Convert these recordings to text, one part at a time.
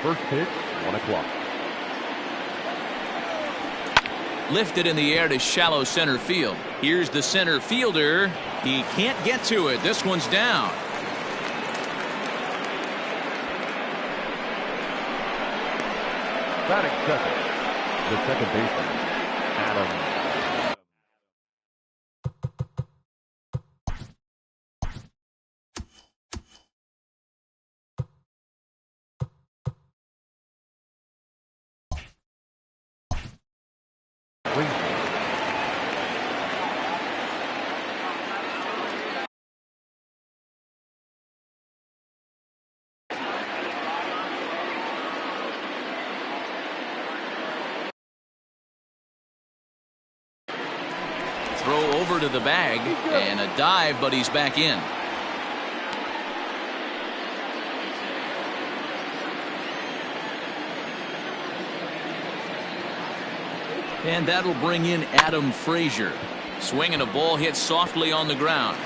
First pitch, 1 o'clock. Lifted in the air to shallow center field. Here's the center fielder. He can't get to it. This one's down. Batting second, the second baseman, Adam. Throw over to the bag and a dive, but he's back in. And that'll bring in Adam Frazier. Swinging a ball hit softly on the ground.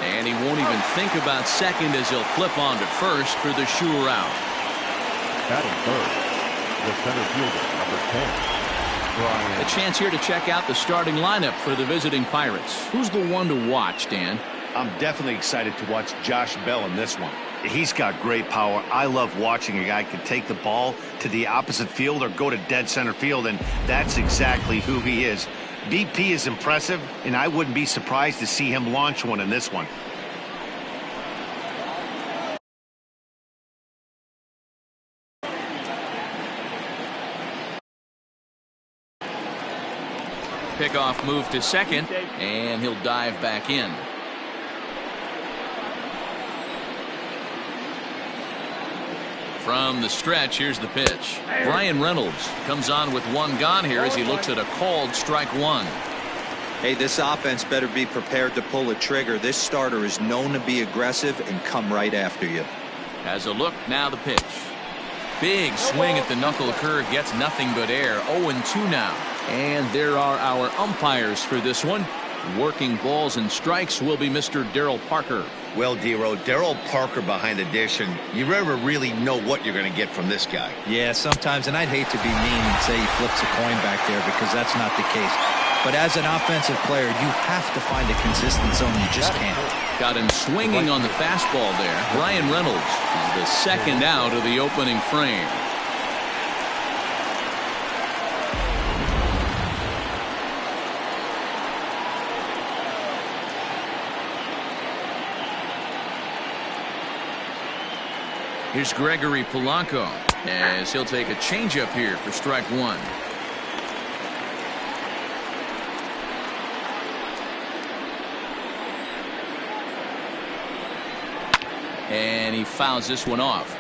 And he won't even think about second as he'll flip on to first for the sure out. Batting third, the center fielder, number 10. A chance here to check out the starting lineup for the visiting Pirates. Who's the one to watch, Dan? I'm definitely excited to watch Josh Bell in this one. He's got great power. I love watching a guy can take the ball to the opposite field or go to dead center field, and that's exactly who he is. BP is impressive, and I wouldn't be surprised to see him launch one in this one. Pickoff move to second, and he'll dive back in. From the stretch, here's the pitch. Brian Reynolds comes on with one gone here as he looks at a called strike one. Hey, this offense better be prepared to pull a trigger. This starter is known to be aggressive and come right after you. Has a look, now the pitch. Big swing at the knuckle curve, gets nothing but air. 0-2 now. And there are our umpires for this one. Working balls and strikes will be Mr. Darryl Parker. Well, D-Row, Darryl Parker behind the dish, and you never really know what you're going to get from this guy. Yeah, sometimes, and I'd hate to be mean and say he flips a coin back there because that's not the case. But as an offensive player, you have to find a consistent zone. You just can't. Got him swinging on the fastball there. Brian Reynolds is the second out of the opening frame. Here's Gregory Polanco as he'll take a changeup here for strike one. And he fouls this one off.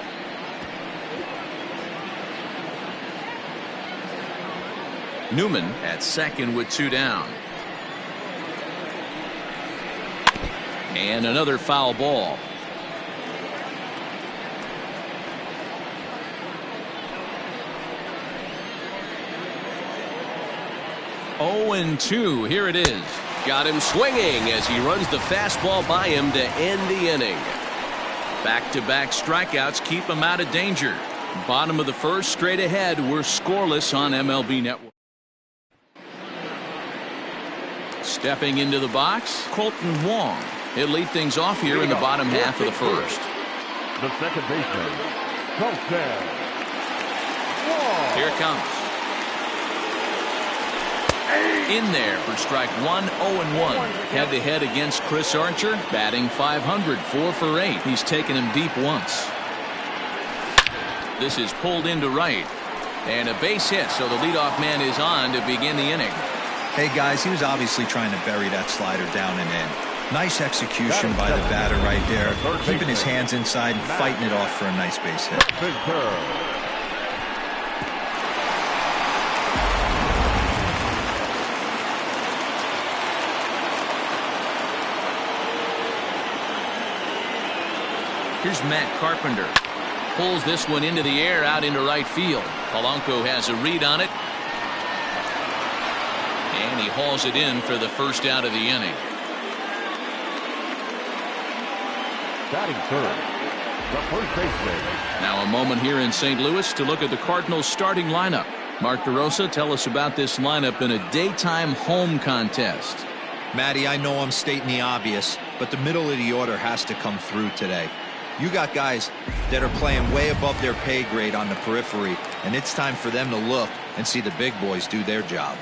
Newman at second with two down. And another foul ball. Oh, and 2. Here it is. Got him swinging as he runs the fastball by him to end the inning. Back-to-back strikeouts keep him out of danger. Bottom of the first, straight ahead. We're scoreless on MLB Network. Stepping into the box, Colton Wong. He'll lead things off here in the bottom half of the first. The second baseman, Colton Wong. Here it comes. In there for strike one. 0-1. Head-to-head against Chris Archer, batting .500, 4 for 8. He's taken him deep once. This is pulled into right. And a base hit, so the leadoff man is on to begin the inning. Hey, guys, he was obviously trying to bury that slider down and in. Nice execution by the batter right there. Keeping his hands inside and fighting it off for a nice base hit. Here's Matt Carpenter. Pulls this one into the air out into right field. Polanco has a read on it. And he hauls it in for the first out of the inning. Batting third, the first baseman. Now a moment here in St. Louis to look at the Cardinals starting lineup. Mark DeRosa, tell us about this lineup in a daytime home contest. Matty, I know I'm stating the obvious, but the middle of the order has to come through today. You got guys that are playing way above their pay grade on the periphery, and it's time for them to look and see the big boys do their job.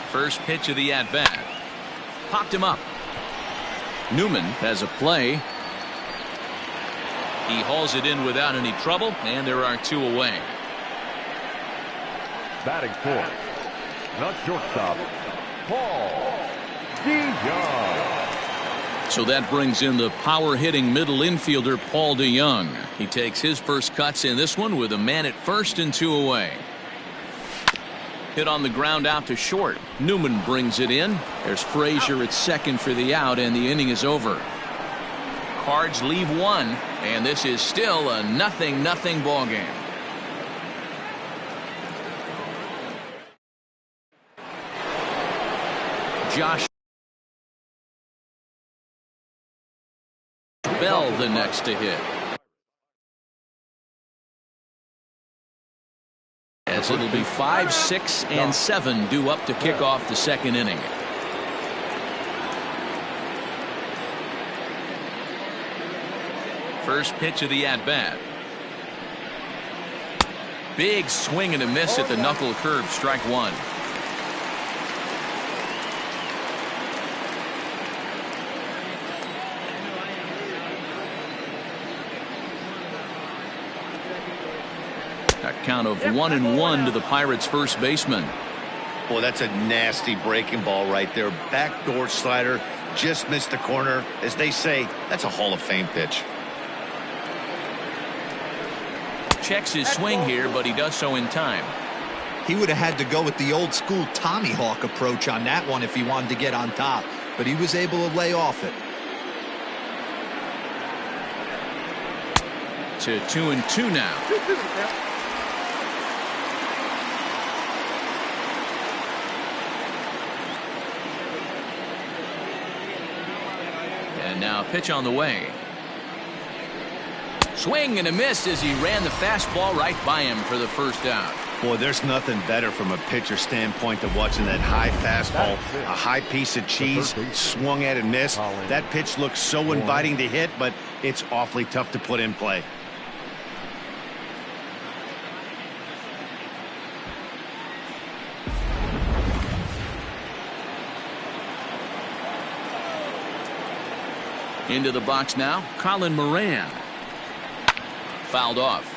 First pitch of the at-bat. Popped him up. Newman has a play. He hauls it in without any trouble, and there are 2 away. Batting fourth, not shortstop, Paul DeJong. So that brings in the power-hitting middle infielder Paul DeJong. He takes his first cuts in this one with a man at first and 2 away. Hit on the ground out to short. Newman brings it in. There's Frazier at second for the out, and the inning is over. Cards leave 1, and this is still a 0-0 ball game. Josh Bell the next to hit. As it'll be 5, 6, and 7 due up to kick off the second inning. First pitch of the at-bat. Big swing and a miss at the knuckle curve, strike 1. A count of 1-1 to the Pirates' first baseman. Boy, that's a nasty breaking ball right there. Backdoor slider, just missed the corner. As they say, that's a Hall of Fame pitch. Checks his swing here, but he does so in time. He would have had to go with the old school Tommy Hawk approach on that one if he wanted to get on top, but he was able to lay off it. To 2-2 now. And now a pitch on the way. Swing and a miss as he ran the fastball right by him for the first out. Boy, there's nothing better from a pitcher standpoint than watching that high fastball, a high piece of cheese, swung at and missed. That pitch looks so inviting to hit, but it's awfully tough to put in play. Into the box now, Colin Moran. Fouled off.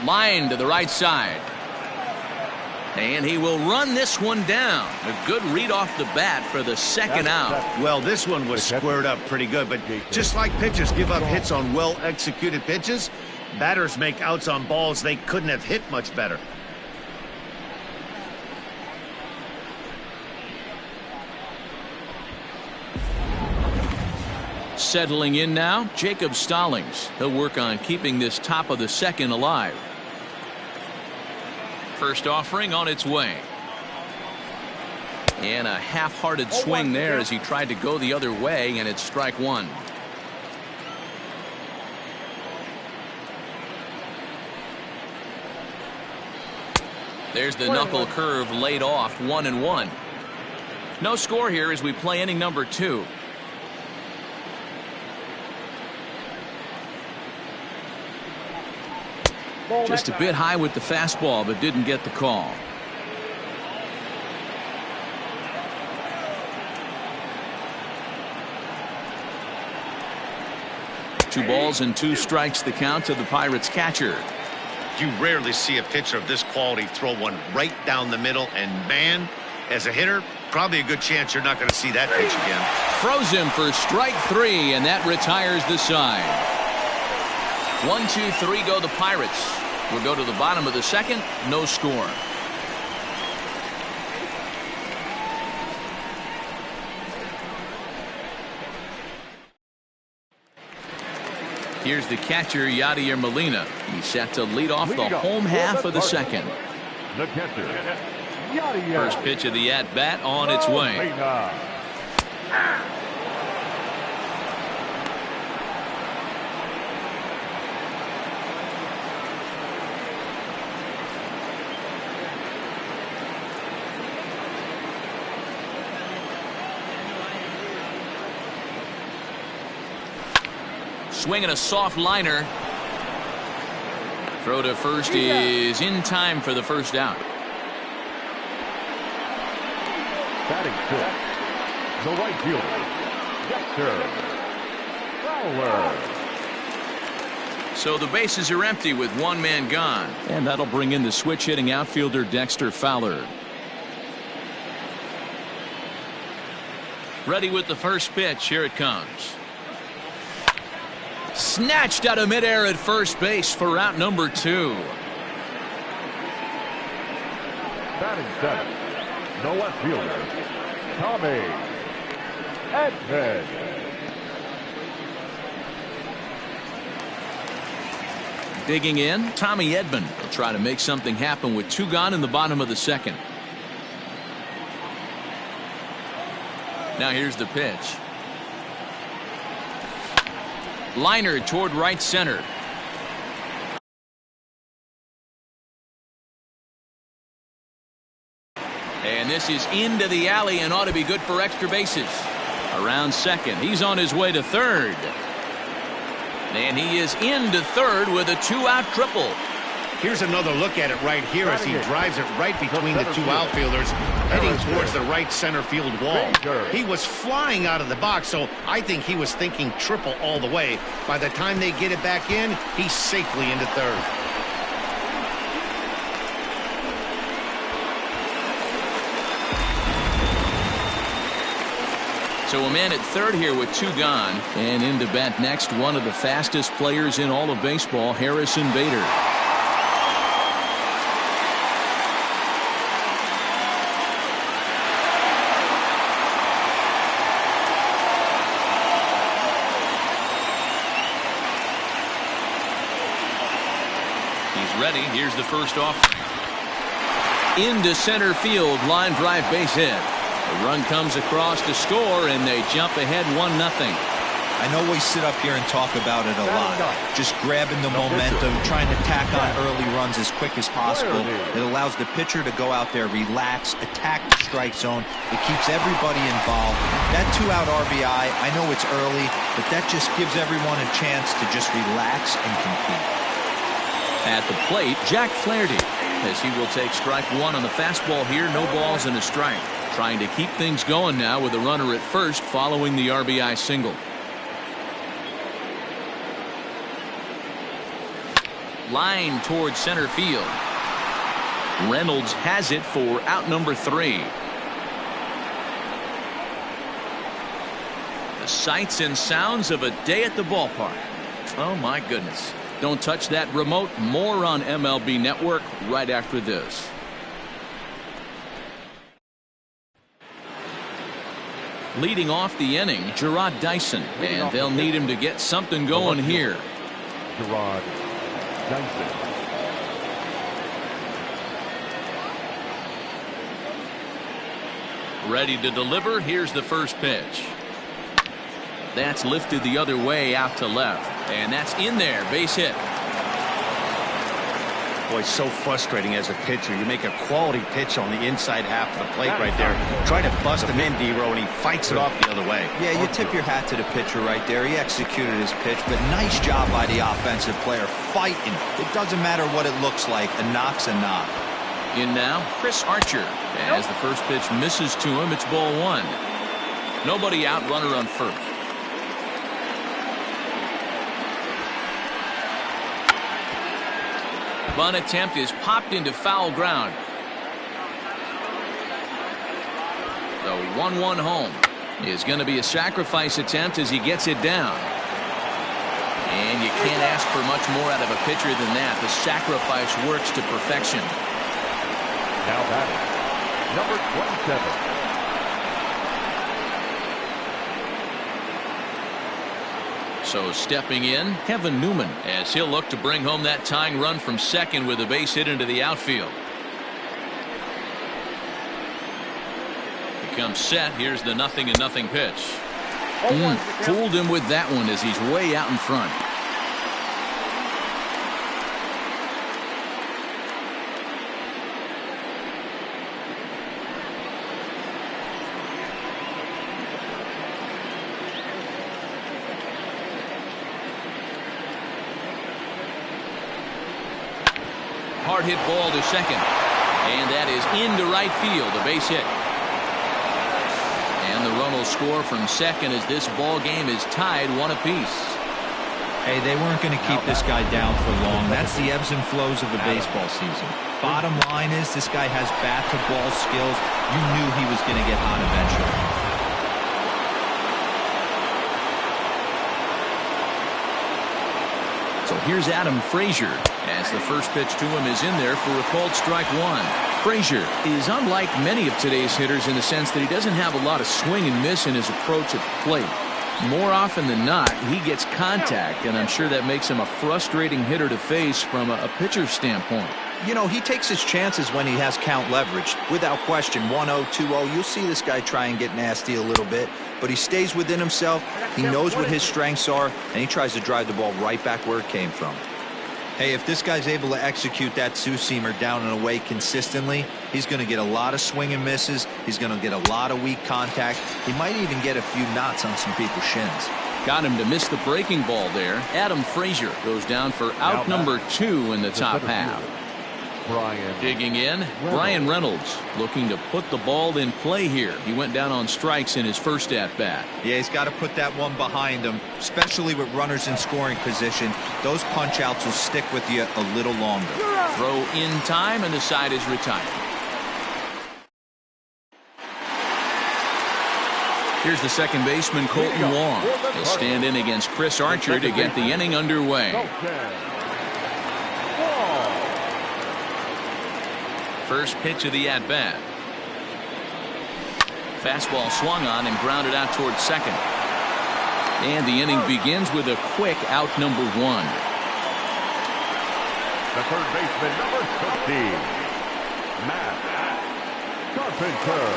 Line to the right side. And he will run this one down. A good read off the bat for the second out. Well, this one was squared up pretty good, but just like pitchers give up hits on well-executed pitches, batters make outs on balls they couldn't have hit much better. Settling in now, Jacob Stallings. He'll work on keeping this top of the second alive. First offering on its way. And a half-hearted swing there as he tried to go the other way, and it's strike 1. There's the knuckle curve laid off, 1-1. No score here as we play inning number 2. Just a bit high with the fastball, but didn't get the call. Two balls and 2 strikes the count to the Pirates catcher. You rarely see a pitcher of this quality throw one right down the middle, and man, as a hitter, probably a good chance you're not going to see that pitch again. Throws him for strike 3, and that retires the side. 1, 2, 3 go the Pirates. We'll go to the bottom of the second. No score. Here's the catcher, Yadier Molina. He's set to lead off the home half of the second. The catcher, Yadier. First pitch of the at-bat on its way. Molina. Swinging a soft liner. Throw to first is in time for the first out. Batting fifth, the right fielder, Dexter Fowler. So the bases are empty with one man gone. And that'll bring in the switch hitting outfielder Dexter Fowler. Ready with the first pitch. Here it comes. Snatched out of midair at first base for out number 2. Batting seventh, the left fielder, Tommy Edman. Digging in, Tommy Edman will try to make something happen with 2 gone in the bottom of the second. Now here's the pitch. Liner toward right center. And this is into the alley and ought to be good for extra bases. Around second. He's on his way to third. And he is into third with a 2-out triple. Here's another look at it right here as he drives it right between the 2 outfielders, heading towards the right center field wall. He was flying out of the box, so I think he was thinking triple all the way. By the time they get it back in, he's safely into third. So a man at third here with 2 gone. And in to bat next, one of the fastest players in all of baseball, Harrison Bader. Ready. Here's the first offering. Into center field. Line drive base hit. The run comes across to score, and they jump ahead 1-0. I know we sit up here and talk about it a lot. Just grabbing the momentum, trying to tack on early runs as quick as possible. It allows the pitcher to go out there, relax, attack the strike zone. It keeps everybody involved. That 2-out RBI, I know it's early, but that just gives everyone a chance to just relax and compete. At the plate, Jack Flaherty, as he will take strike 1 on the fastball here. No balls and a strike. Trying to keep things going now with a runner at first following the RBI single. Line towards center field. Reynolds has it for out number 3. The sights and sounds of a day at the ballpark. Oh my goodness. Don't touch that remote. More on MLB Network right after this. Leading off the inning, Gerard Dyson, and they'll need him to get something going here. Gerard Dyson. Ready to deliver. Here's the first pitch. That's lifted the other way out to left. And that's in there. Base hit. Boy, it's so frustrating as a pitcher. You make a quality pitch on the inside half of the plate right there. Try to bust him in, D-Row, and he fights it off the other way. Yeah, you tip your hat to the pitcher right there. He executed his pitch, but nice job by the offensive player fighting. It doesn't matter what it looks like. A knock's a knock. In now, Chris Archer. As the first pitch misses to him, it's ball 1. Nobody out, runner on first. Bunt attempt is popped into foul ground. The 1-1 home is going to be a sacrifice attempt as he gets it down. And you can't ask for much more out of a pitcher than that. The sacrifice works to perfection. Now batting, number 27. So stepping in, Kevin Newman, as he'll look to bring home that tying run from second with a base hit into the outfield. He comes set. Here's the 0-0 pitch. Fooled him with that one as he's way out in front. Hard hit ball to second. And that is into right field, a base hit. And the run will score from second as this ball game is tied 1 apiece. Hey, they weren't going to keep this guy down for long. That's the ebbs and flows of a baseball season. Bottom line is this guy has bat-to-ball skills. You knew he was going to get hot eventually. So here's Adam Frazier as the first pitch to him is in there for a called strike one. Frazier is unlike many of today's hitters in the sense that he doesn't have a lot of swing and miss in his approach at the plate. More often than not, he gets contact, and I'm sure that makes him a frustrating hitter to face from a pitcher's standpoint. You know, he takes his chances when he has count leverage. Without question, 1-0, 2-0, you'll see this guy try and get nasty a little bit, but he stays within himself. He knows what his strengths are, and he tries to drive the ball right back where it came from. Hey, if this guy's able to execute that two-seamer down and away consistently, he's going to get a lot of swing and misses. He's going to get a lot of weak contact. He might even get a few knots on some people's shins. Got him to miss the breaking ball there. Adam Frazier goes down for out number 2 in the top half. Digging in, Brian Reynolds looking to put the ball in play here. He went down on strikes in his first at-bat. Yeah, he's got to put that one behind him, especially with runners in scoring position. Those punch-outs will stick with you a little longer. Throw in time, and the side is retired. Here's the second baseman, Colton Wong. He'll stand in against Chris Archer to get the inning underway. First pitch of the at-bat. Fastball swung on and grounded out towards second. And the inning begins with a quick out number 1. The third baseman, number 15, Matt Carpenter.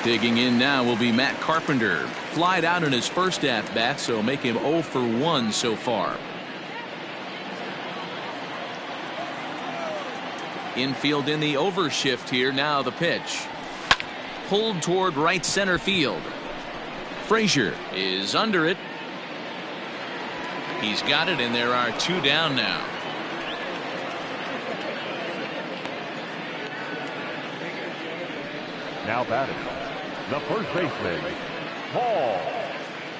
Digging in now will be Matt Carpenter. Flied out in his first at-bat, so make him 0 for 1 so far. Infield in the overshift here. Now the pitch. Pulled toward right center field. Frazier is under it. He's got it, and there are 2 down now. Now batting, the first baseman, Paul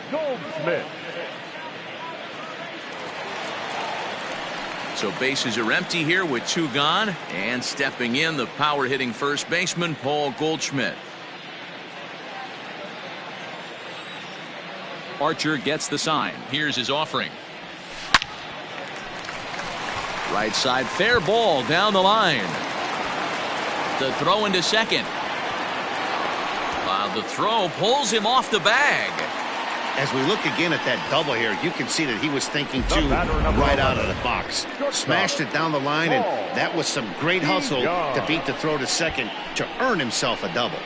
Goldschmidt. So bases are empty here with 2 gone, and stepping in, the power hitting first baseman, Paul Goldschmidt. Archer gets the sign. Here's his offering. Right side, fair ball down the line. The throw into second. While the throw pulls him off the bag. As we look again at that double here, you can see that he was thinking too right out of the box. Smashed it down the line, and that was some great hustle to beat the throw to second to earn himself a double.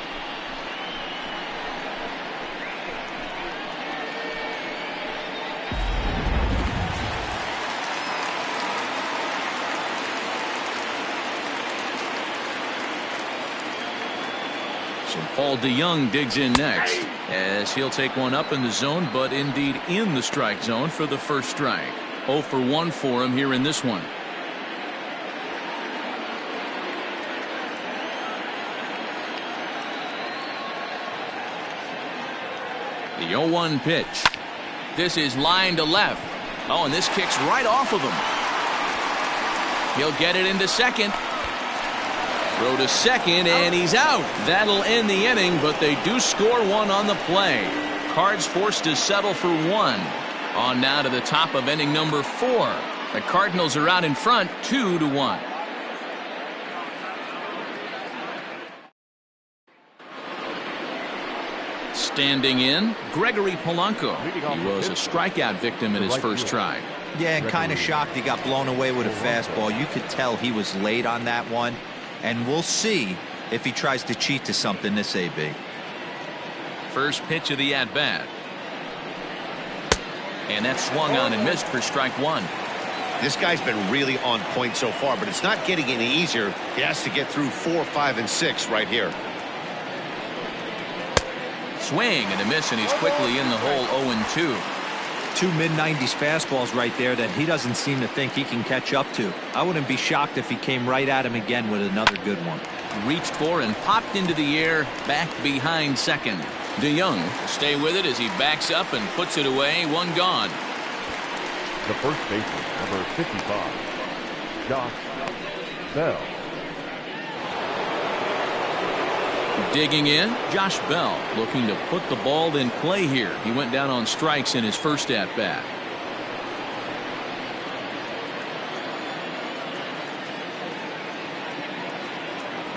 So Paul DeYoung digs in next as he'll take one up in the zone, but indeed in the strike zone for the first strike. 0 for 1 for him here in this one. The 0-1 pitch. This is line to left. Oh, and this kicks right off of him. He'll get it into second. Throw to second, and he's out. That'll end the inning, but they do score 1 on the play. Cards forced to settle for 1. On now to the top of inning number 4. The Cardinals are out in front, 2-1. Standing in, Gregory Polanco. He was a strikeout victim in his first try. Yeah, and kind of shocked he got blown away with a fastball. You could tell he was late on that one. And we'll see if he tries to cheat to something this AB. First pitch of the at-bat. And that swung on and missed for strike one. This guy's been really on point so far, but it's not getting any easier. He has to get through 4, 5, and 6 right here. Swing and a miss, and he's quickly in the hole 0-2. Two mid-90s fastballs right there that he doesn't seem to think he can catch up to. I wouldn't be shocked if he came right at him again with another good one. Reached for and popped into the air, back behind second. DeYoung will stay with it as he backs up and puts it away. One gone. The first baseman, number 55, Josh Bell. Digging in, Josh Bell looking to put the ball in play here. He went down on strikes in his first at-bat.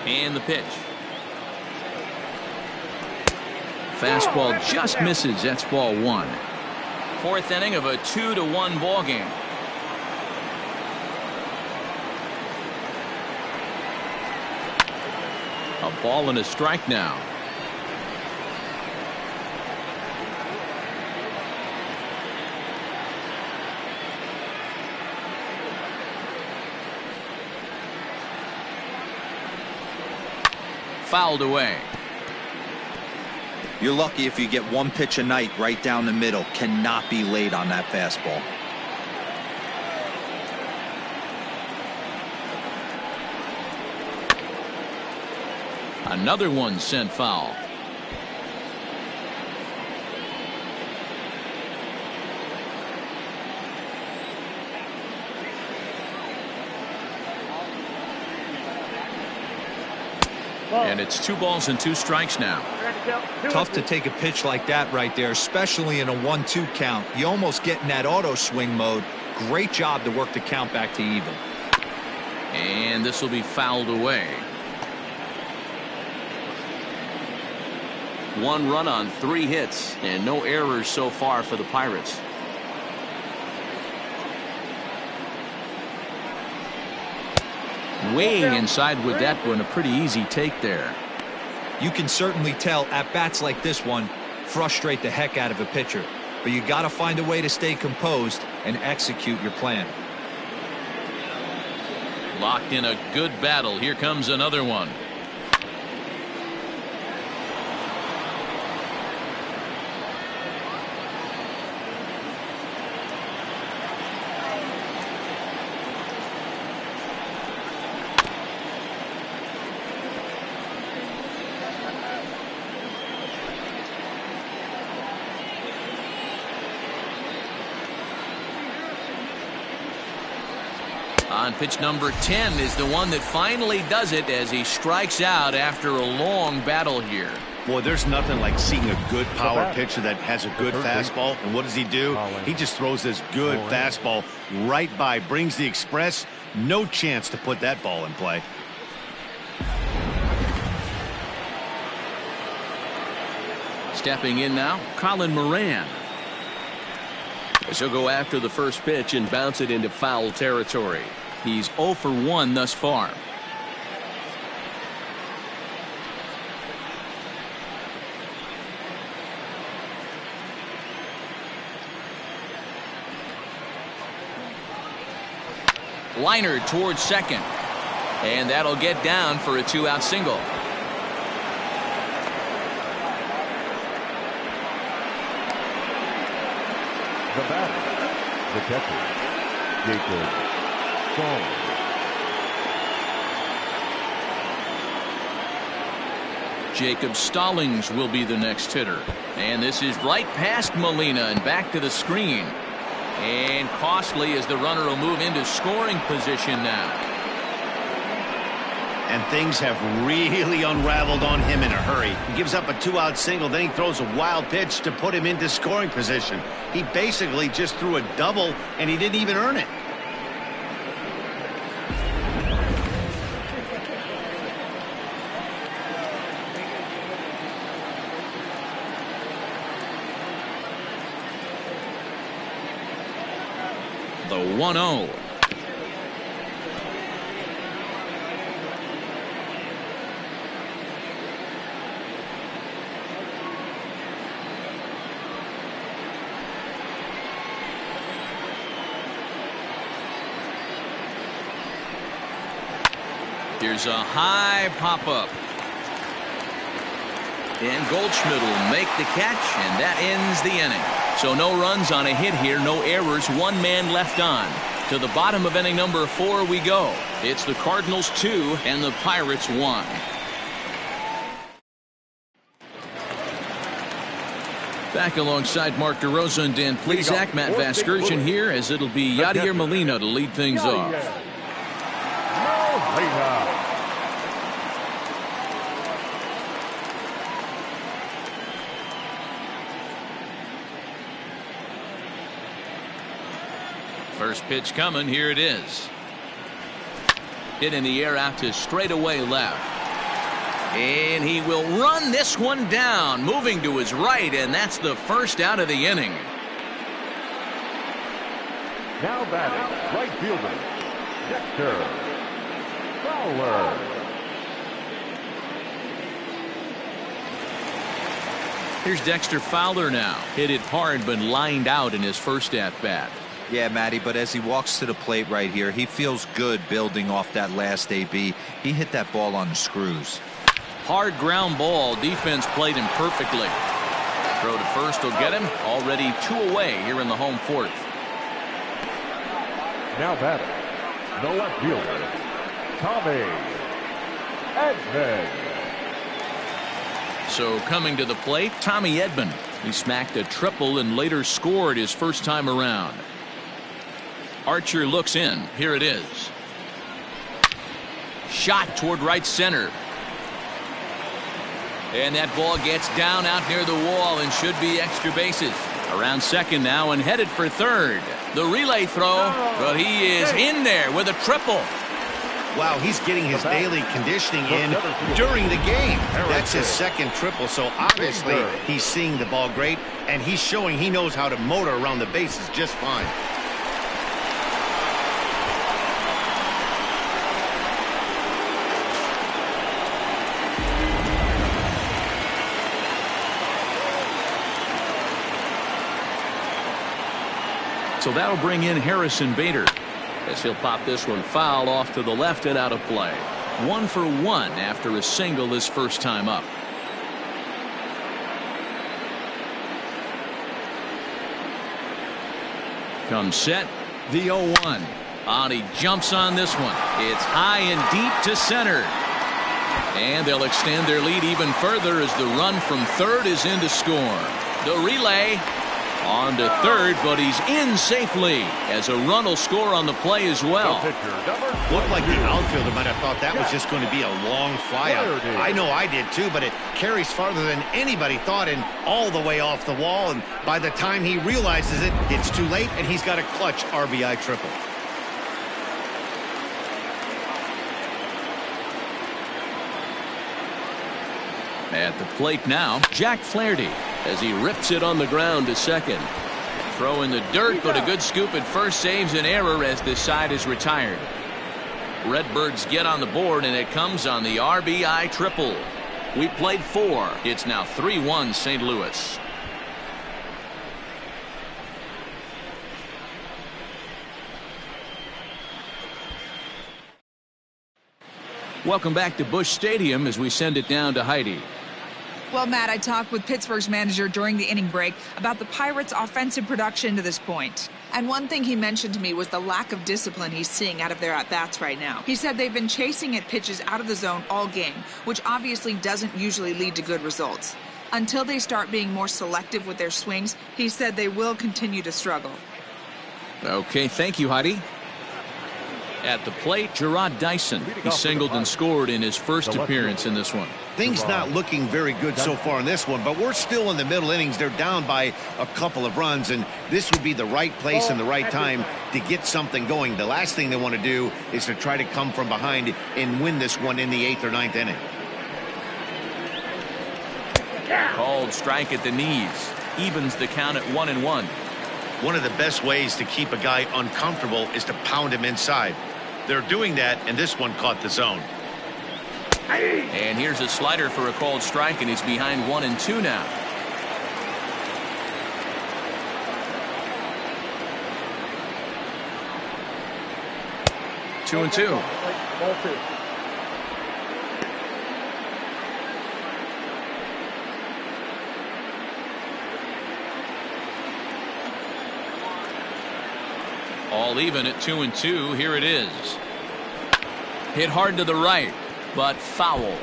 And the pitch. Fastball just misses. That's ball one. Fourth inning of a 2-1 ball game. A ball and a strike now. Fouled away. You're lucky if you get one pitch a night right down the middle. Cannot be late on that fastball. Another one sent foul. And it's 2 balls and 2 strikes now. Tough to take a pitch like that right there, especially in a 1-2 count. You almost get in that auto swing mode. Great job to work the count back to even. And this will be fouled away. 1 run on 3 hits and no errors so far for the Pirates. Way inside with that one. A pretty easy take there. You can certainly tell at bats like this one frustrate the heck out of a pitcher, but you got to find a way to stay composed and execute your plan. Locked in a good battle. Here comes another one. On pitch number 10 is the one that finally does it as he strikes out after a long battle here. Boy, there's nothing like seeing a good power pitcher that has a good fastball. And what does he do? He just throws this good fastball right by, brings the express. No chance to put that ball in play. Stepping in now, Colin Moran. As he'll go after the first pitch and bounce it into foul territory. He's 0 for 1 thus far. Liner towards second. And that'll get down for a 2-out single. The batter, the catcher, Jacob Stallings. Jacob Stallings will be the next hitter. And this is right past Molina and back to the screen. And costly as the runner will move into scoring position now. And things have really unraveled on him in a hurry. He gives up a 2-out single, then he throws a wild pitch to put him into scoring position. He basically just threw a double, and he didn't even earn it. 1-0. Here's a high pop-up. And Goldschmidt will make the catch, and that ends the inning. So no runs on a hit here, no errors, one man left on. To the bottom of inning number 4 we go. It's the Cardinals 2 and the Pirates 1. Back alongside Mark DeRosa and Dan Plesac, Matt Vasgersian here, as it'll be Yadier Molina to lead things off. First pitch coming. Here it is. Hit in the air out to straightaway left. And he will run this one down, moving to his right, and that's the first out of the inning. Now batting, right fielder, Dexter Fowler. Here's Dexter Fowler now. Hit it hard, but lined out in his first at-bat. Yeah, Matty, but as he walks to the plate right here, he feels good building off that last AB. He hit that ball on the screws. Hard ground ball. Defense played him perfectly. Throw to first will get him. Already 2 away here in the home 4th. Now batting, the left fielder, Tommy Edman. So coming to the plate, Tommy Edman. He smacked a triple and later scored his first time around. Archer looks in. Here it is. Shot toward right center. And that ball gets down out near the wall and should be extra bases. Around second now and headed for third. The relay throw, but he is in there with a triple. Wow, he's getting his daily conditioning in during the game. That's his second triple, so obviously he's seeing the ball great, and he's showing he knows how to motor around the bases just fine. So that'll bring in Harrison Bader, as he'll pop this one foul off to the left and out of play. 1 for 1 after a single his first time up. Comes set, the 0-1. He jumps on this one. It's high and deep to center. And they'll extend their lead even further as the run from third is in to score. The relay on to third, but he's in safely as a run will score on the play as well. Looked like the outfielder might have thought that was just going to be a long flyout. I know I did too, but it carries farther than anybody thought and all the way off the wall. And by the time he realizes it, it's too late and he's got a clutch RBI triple. At the plate now, Jack Flaherty, as he rips it on the ground to second. Throw in the dirt, but a good scoop at first saves an error as this side is retired. Redbirds get on the board, and it comes on the RBI triple. We played 4. It's now 3-1 St. Louis. Welcome back to Busch Stadium as we send it down to Heidi. Well, Matt, I talked with Pittsburgh's manager during the inning break about the Pirates' offensive production to this point. And one thing he mentioned to me was the lack of discipline he's seeing out of their at-bats right now. He said they've been chasing at pitches out of the zone all game, which obviously doesn't usually lead to good results. Until they start being more selective with their swings, he said they will continue to struggle. Okay, thank you, Heidi. At the plate, Gerard Dyson. He singled and scored in his first appearance in this one. Things not looking very good so far in this one, but we're still in the middle innings. They're down by a couple of runs, and this would be the right place and the right time to get something going. The last thing they want to do is to try to come from behind and win this one in the 8th or 9th inning. Called strike at the knees. Evens the count at 1-1. one of the best ways to keep a guy uncomfortable is to pound him inside. They're doing that, and this one caught the zone. And here's a slider for a called strike, and he's behind 1-2 now. Two and two. All even at 2-2. Here it is. Hit hard to the right, but foul.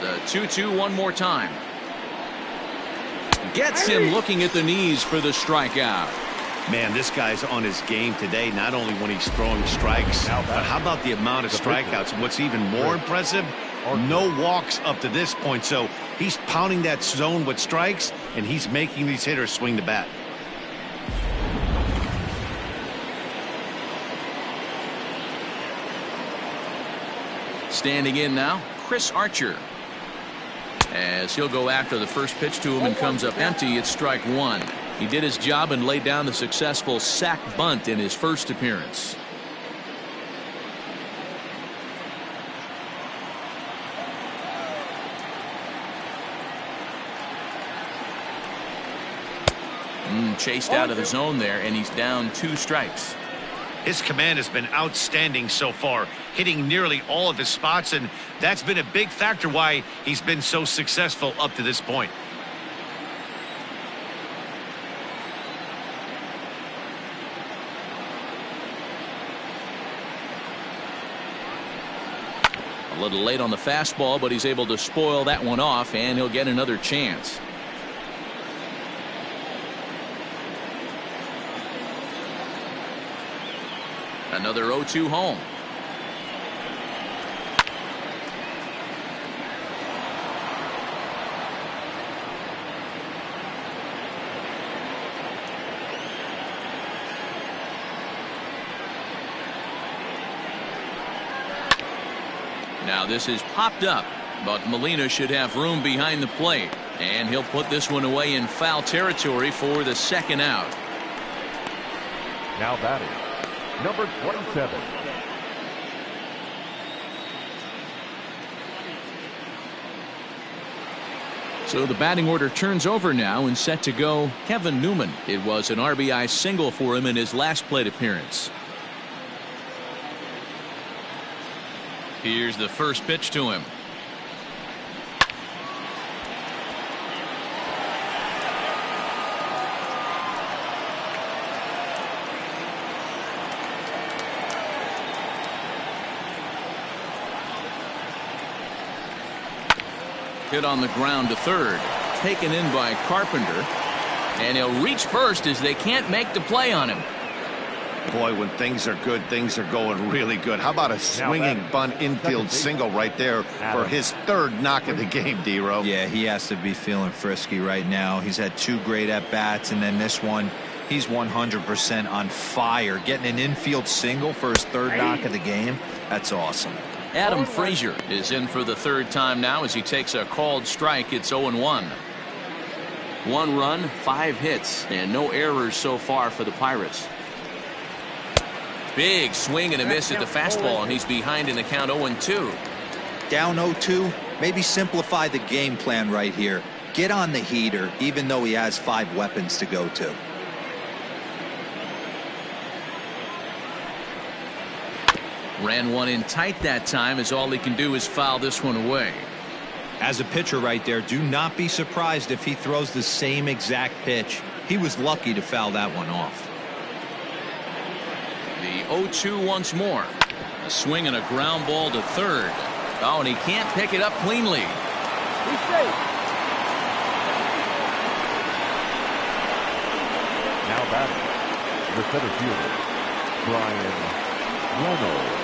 The 2-2 one more time. Gets him looking at the knees for the strikeout. Man, this guy's on his game today, not only when he's throwing strikes, but how about the amount of strikeouts? And what's even more impressive, no walks up to this point. So he's pounding that zone with strikes, and he's making these hitters swing the bat. Standing in now, Chris Archer. As he'll go after the first pitch to him and comes up empty, it's strike one. He did his job and laid down the successful sac bunt in his first appearance. Chased out of the zone there, and he's down 2 strikes. His command has been outstanding so far, hitting nearly all of his spots, and that's been a big factor why he's been so successful up to this point. A little late on the fastball, but he's able to spoil that one off, and he'll get another chance. Another 0-2 home. Now this is popped up, but Molina should have room behind the plate, and he'll put this one away in foul territory for the second out. Now batting, number 27. So the batting order turns over now, and set to go Kevin Newman. It was an RBI single for him in his last plate appearance. Here's the first pitch to him. Hit on the ground to third. Taken in by Carpenter. And he'll reach first as they can't make the play on him. Boy, when things are good, things are going really good. How about a swinging bunt infield single right there for his third knock of the game, D-Row? Yeah, he has to be feeling frisky right now. He's had 2 great at-bats, and then this one, he's 100% on fire. Getting an infield single for his third knock of the game, that's awesome. Adam Frazier is in for the third time now as he takes a called strike. It's 0-1. 1 run, 5 hits, and no errors so far for the Pirates. Big swing and a miss at the fastball, and he's behind in the count 0-2. Down 0-2, maybe simplify the game plan right here. Get on the heater, even though he has 5 weapons to go to. Ran one in tight that time, as all he can do is foul this one away. As a pitcher right there, do not be surprised if he throws the same exact pitch. He was lucky to foul that one off. The 0-2 once more. A swing and a ground ball to third. Oh, and he can't pick it up cleanly. He's safe. Now batting, the center fielder, Brian Reynolds.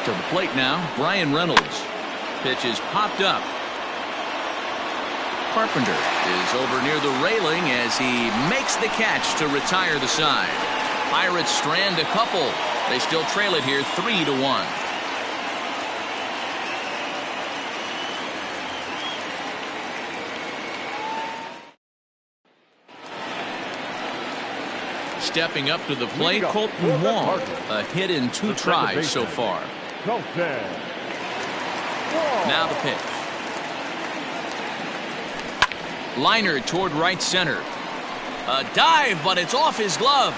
To the plate now, Brian Reynolds. Pitch is popped up. Carpenter is over near the railing as he makes the catch to retire the side. Pirates strand a couple. They still trail it here 3-1. Stepping up to the plate, Colton Wong. A hit in 2 tries so far. Now the pitch. Liner toward right center. A dive, but it's off his glove.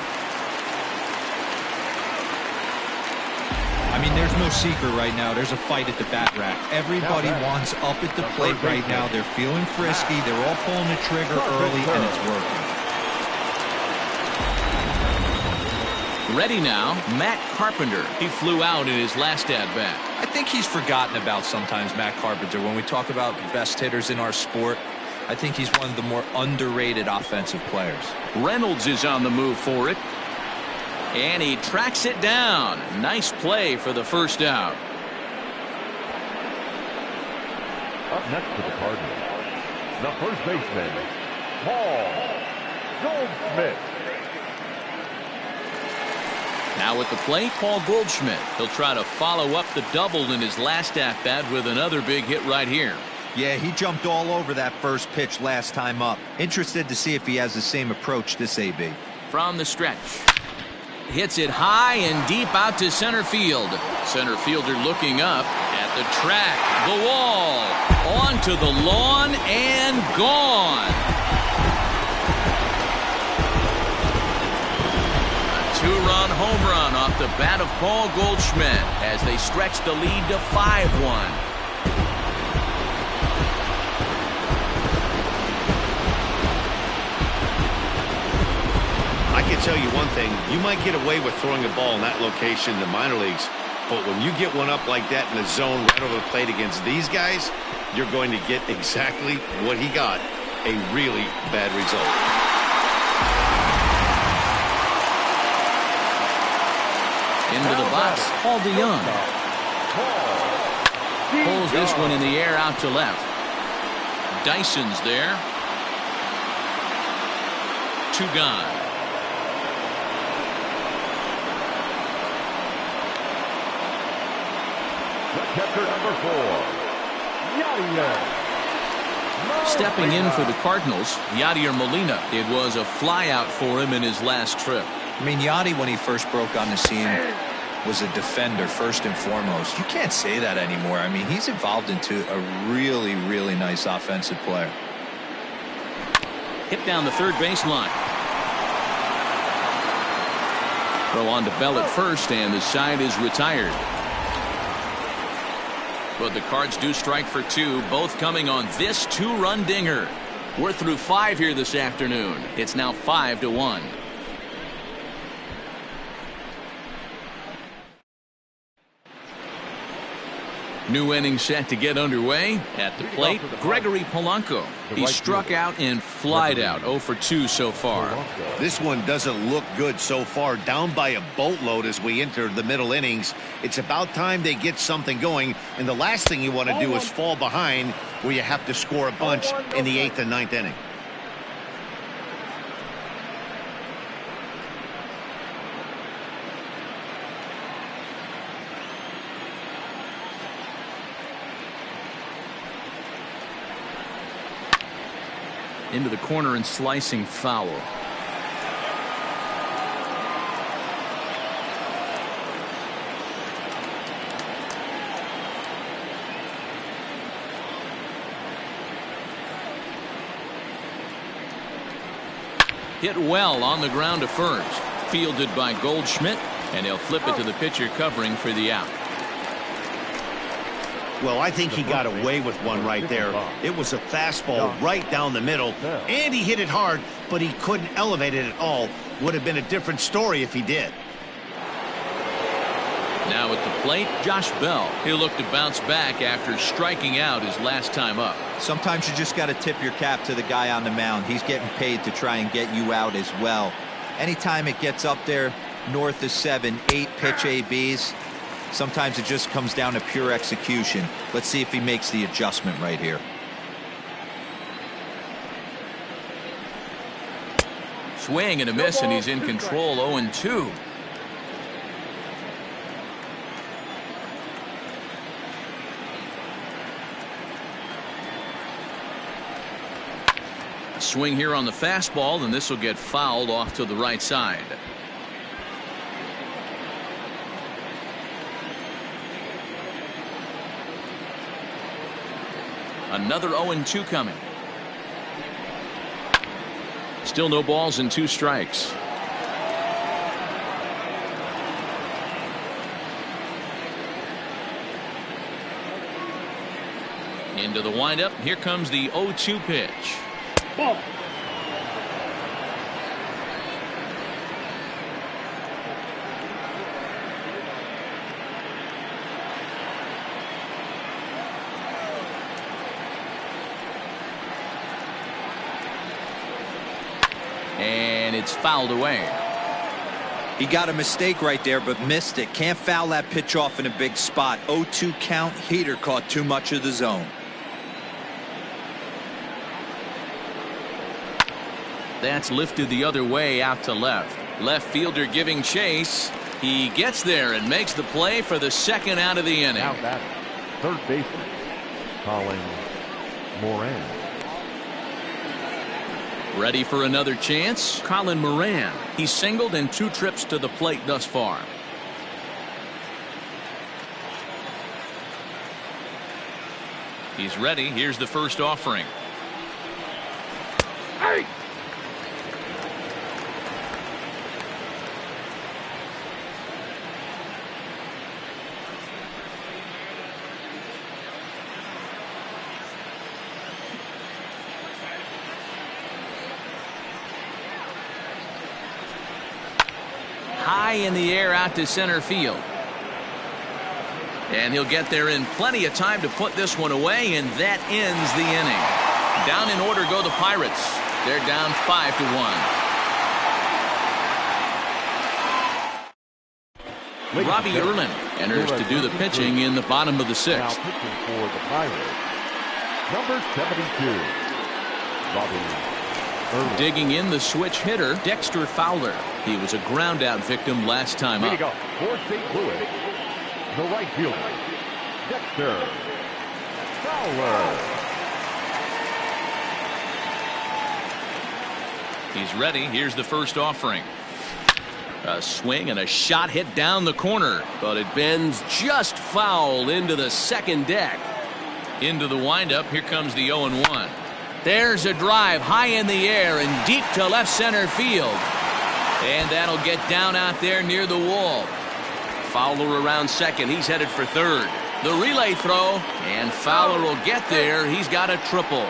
I mean, there's no secret right now. There's a fight at the bat rack. Everybody wants up at the plate right now. They're feeling frisky. They're all pulling the trigger early, and it's working. Ready now, Matt Carpenter. He flew out in his last at-bat. I think he's forgotten about sometimes, Matt Carpenter. When we talk about best hitters in our sport, I think he's one of the more underrated offensive players. Reynolds is on the move for it. And he tracks it down. Nice play for the first out. Up next for the Cardinals, the first baseman, Paul Goldschmidt. Now at the plate, Paul Goldschmidt. He'll try to follow up the double in his last at-bat with another big hit right here. Yeah, he jumped all over that first pitch last time up. Interested to see if he has the same approach this AB. From the stretch. Hits it high and deep out to center field. Center fielder looking up at the track, the wall, onto the lawn and gone. Two-run home run off the bat of Paul Goldschmidt as they stretch the lead to 5-1. I can tell you one thing. You might get away with throwing a ball in that location in the minor leagues, but when you get one up like that in the zone right over the plate against these guys, you're going to get exactly what he got, a really bad result. Into the box, Paul DeYoung. Pulls this one in the air out to left. Dyson's there. 2 gone. Catcher number 4, Yadier. Stepping in for the Cardinals, Yadier Molina. It was a flyout for him in his last trip. I mean, Yadi, when he first broke on the scene, was a defender first and foremost. You can't say that anymore. I mean, he's evolved into a really, really nice offensive player. Hit down the third baseline. Throw on to Bell at first, and the side is retired. But the Cards do strike for 2, both coming on this 2-run dinger. We're through 5 here this afternoon. It's now 5-1. New inning set to get underway. At the plate, Gregory Polanco. He struck out and flied out. 0 for 2 so far. This one doesn't look good so far. Down by a boatload as we enter the middle innings. It's about time they get something going. And the last thing you want to do is fall behind where you have to score a bunch in the 8th and 9th inning. Into the corner and slicing foul. Hit well on the ground to first. Fielded by Goldschmidt, and he'll flip it to the pitcher covering for the out. Well, I think he got away with one right there. It was a fastball right down the middle, and he hit it hard, but he couldn't elevate it at all. Would have been a different story if he did. Now at the plate, Josh Bell. He'll look to bounce back after striking out his last time up. Sometimes you just got to tip your cap to the guy on the mound. He's getting paid to try and get you out as well. Anytime it gets up there north of 7, 8 pitch ABs, sometimes it just comes down to pure execution. Let's see if he makes the adjustment right here. Swing and a miss, and he's in control. 0-2. Swing here on the fastball, and this will get fouled off to the right side. Another 0-2 coming. Still no balls and 2 strikes. Into the windup. Here comes the 0-2 pitch. Ball. And it's fouled away. He got a mistake right there, but missed it. Can't foul that pitch off in a big spot. 0-2 count. Heater caught too much of the zone. That's lifted the other way out to left. Left fielder giving chase. He gets there and makes the play for the second out of the inning. Now that third baseman, Colin Moran. Ready for another chance. Colin Moran. He's singled in 2 trips to the plate thus far. He's ready. Here's the first offering. Hey! High in the air out to center field. And he'll get there in plenty of time to put this one away, and that ends the inning. Down in order go the Pirates. They're down 5-1. Robbie Erlin enters to do the pitching in the bottom of the 6th. Now pitching for the Pirates, number 72, Robbie Erlin. Digging in the switch hitter, Dexter Fowler. He was a ground out victim last time Way up. to go. For St. Louis, the right fielder, Dexter Fowler. He's ready. Here's the first offering. A swing and a shot hit down the corner, but it bends just foul into the second deck. Into the windup. Here comes the 0-1. There's a drive high in the air and deep to left center field. And that'll get down out there near the wall. Fowler around second. He's headed for third. The relay throw, and Fowler will get there. He's got a triple.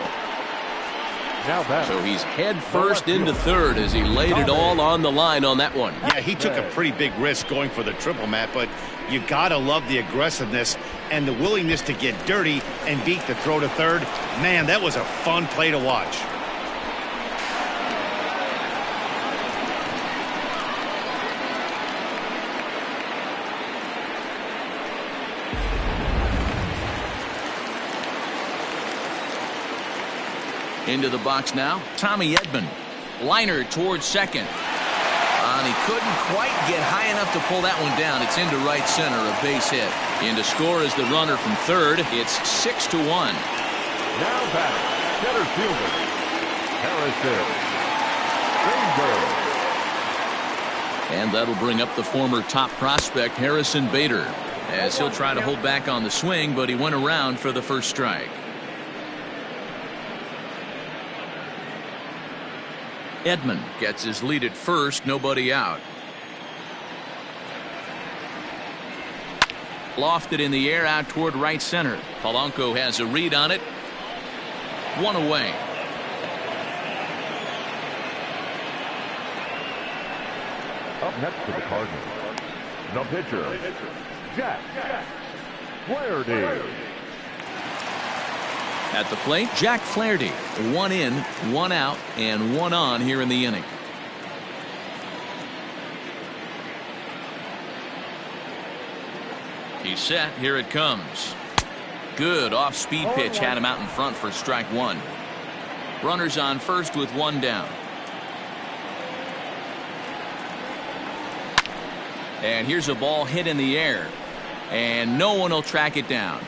Now that. So he's head first into third as he laid it all on the line on that one. Yeah, he took a pretty big risk going for the triple, Matt, but you gotta love the aggressiveness and the willingness to get dirty and beat the throw to third. Man, that was a fun play to watch. Into the box now, Tommy Edman. Liner towards second. And he couldn't quite get high enough to pull that one down. It's into right center, a base hit. In to score is the runner from third. It's 6-1. Now back, center fielder, Harrison Bader. And that'll bring up the former top prospect, Harrison Bader, as he'll try to hold back on the swing, but he went around for the first strike. Edman gets his lead at first, nobody out. Lofted in the air out toward right center. Polanco has a read on it. One away. Up next for the Cardinals, the pitcher, Jack Flaherty. At the plate, Jack Flaherty. 1 in, 1 out, and 1 on here in the inning. He's set. Here it comes. Good off-speed pitch had him out in front for strike 1. Runners on first with 1 down. And here's a ball hit in the air, and no one will track it down.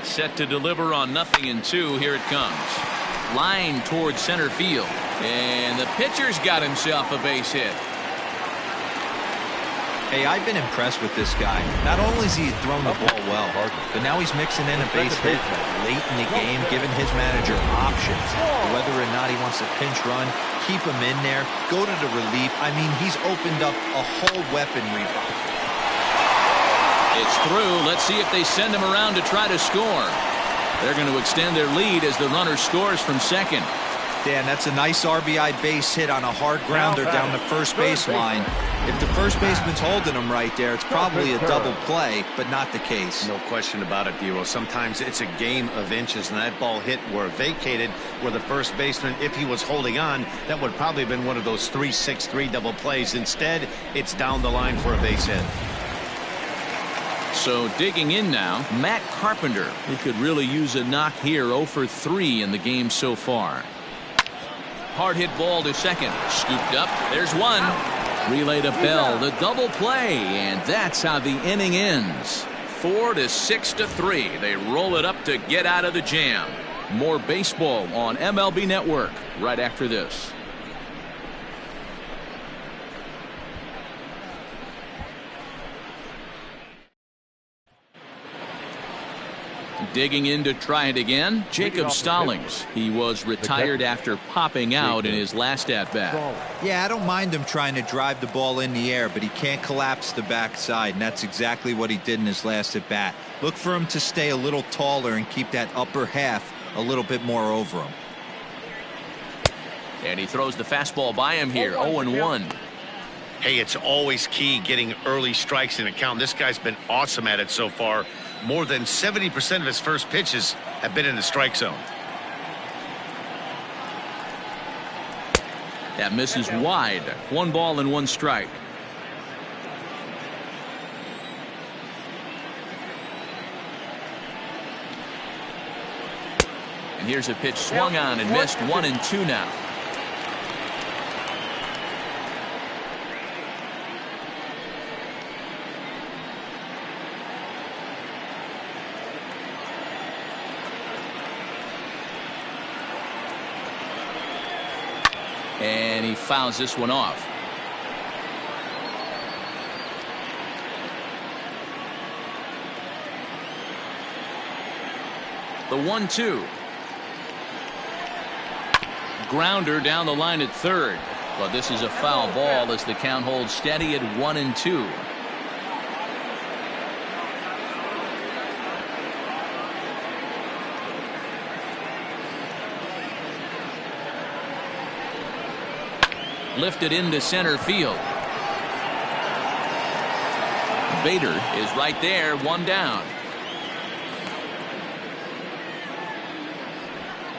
Set to deliver on 0-2. Here it comes. Line towards center field. And the pitcher's got himself a base hit. Hey, I've been impressed with this guy. Not only has he thrown the ball well, but now he's mixing in a base hit late in the game, giving his manager options. Whether or not he wants to pinch run, keep him in there, go to the relief. I mean, he's opened up a whole weaponry. It's through. Let's see if they send him around to try to score. They're going to extend their lead as the runner scores from second. Dan, that's a nice RBI base hit on a hard grounder down the first base line. If the first baseman's holding him right there, it's probably a double play, but not the case. No question about it, Dero. Sometimes it's a game of inches, and that ball hit where vacated where the first baseman, if he was holding on, that would probably have been one of those 3-6-3 double plays. Instead, it's down the line for a base hit. So digging in now, Matt Carpenter, who could really use a knock here. 0 for 3 in the game so far. Hard hit ball to second. Scooped up. There's one. Relay to Bell. The double play. And that's how the inning ends. 4-6-3. They roll it up to get out of the jam. More baseball on MLB Network right after this. Digging in to try it again, Jacob Stallings. He was retired after popping out in his last at-bat. Yeah, I don't mind him trying to drive the ball in the air, but he can't collapse the backside, and that's exactly what he did in his last at-bat. Look for him to stay a little taller and keep that upper half a little bit more over him. And he throws the fastball by him here. 0-1. Hey, it's always key getting early strikes in a count. This guy's been awesome at it so far. More than 70% of his first pitches have been in the strike zone. That misses wide. 1 ball and 1 strike. And here's a pitch swung on and missed. 1-2 now. And he fouls this one off. The 1-2. Grounder down the line at third. But this is a foul ball as the count holds steady at 1-2. Lifted into center field. Bader is right there, 1 down.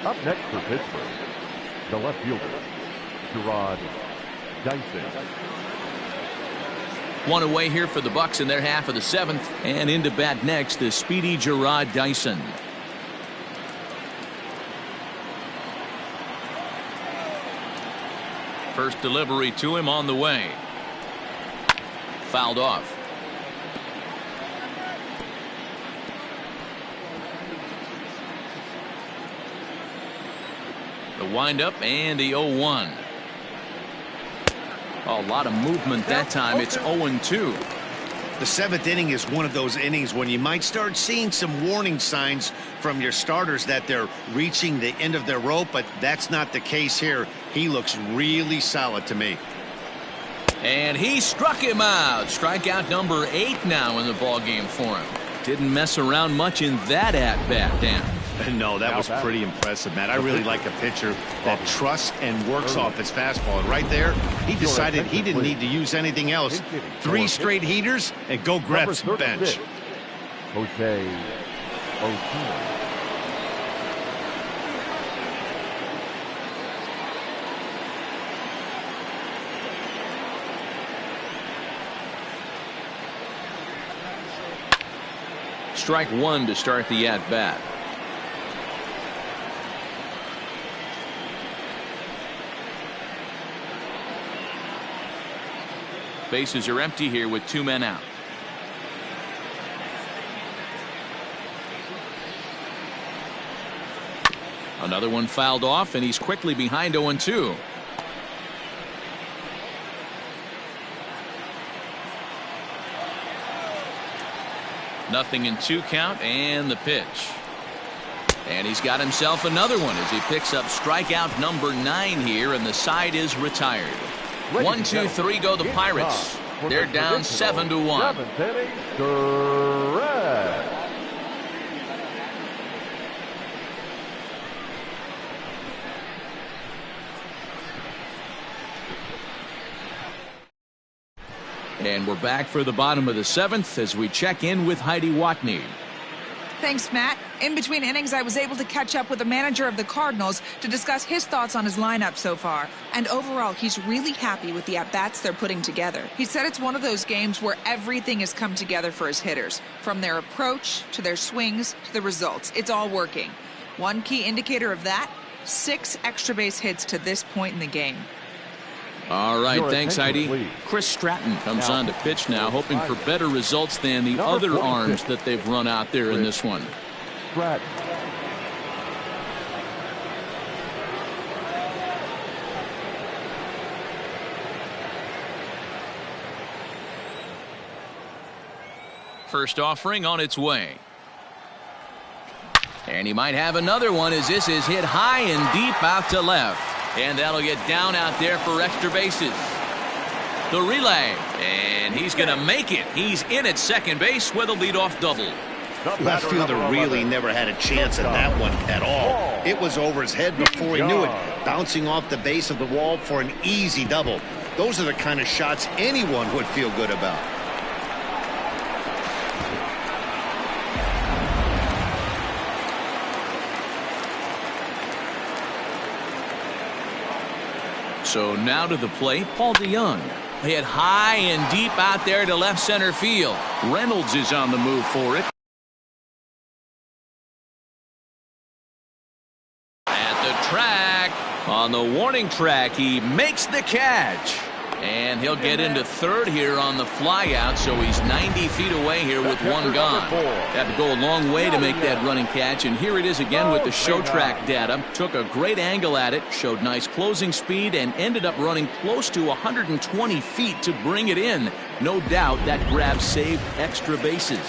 Up next for Pittsburgh, the left fielder, Gerard Dyson. 1 away here for the Bucks in their half of the 7th, and into bat next, the speedy Gerard Dyson. First delivery to him on the way. Fouled off. The windup and the 0-1. A lot of movement that time. It's 0-2. The 7th inning is one of those innings when you might start seeing some warning signs from your starters that they're reaching the end of their rope, but that's not the case here. He looks really solid to me. And he struck him out. Strikeout number 8 now in the ball game for him. Didn't mess around much in that at-bat, Dan. No, that was pretty impressive, Matt. I really like a pitcher that trusts and works off his fastball. And right there, he decided he didn't need to use anything else. 3 straight heaters and go grab some bench. Jose Otino. Strike 1 to start the at-bat. Bases are empty here with 2 men out. Another one fouled off, and he's quickly behind 0-2. Nothing in 2 count, and the pitch. And he's got himself another one as he picks up strikeout number 9 here, and the side is retired. 1, 2, 3 go the Pirates. They're down 7-1. 7th inning, correct. And we're back for the bottom of the 7th as we check in with Heidi Watney. Thanks, Matt. In between innings, I was able to catch up with the manager of the Cardinals to discuss his thoughts on his lineup so far. And overall, he's really happy with the at-bats they're putting together. He said it's one of those games where everything has come together for his hitters. From their approach, to their swings, to the results. It's all working. One key indicator of that, 6 extra base hits to this point in the game. All right, Your thanks, Heidi. please. Chris Stratton comes on to pitch now, hoping for better results than the Number other 46. arms that they've run out there in this one. Stratton. First offering on its way. And he might have another one as this is hit high and deep out to left. And that'll get down out there for extra bases. The relay. And he's going to make it. He's in at second base with a leadoff double. Left fielder really never had a chance at that one at all. It was over his head before he knew it, bouncing off the base of the wall for an easy double. Those are the kind of shots anyone would feel good about. So now to the plate, Paul DeYoung. Hit high and deep out there to left center field. Reynolds is on the move for it. At the track, on the warning track, he makes the catch. And he'll get into third here on the flyout, so he's 90 feet away here with one gone. Had to go a long way to make that running catch, and here it is again with the show track data. Took a great angle at it, showed nice closing speed, and ended up running close to 120 feet to bring it in. No doubt that grab saved extra bases.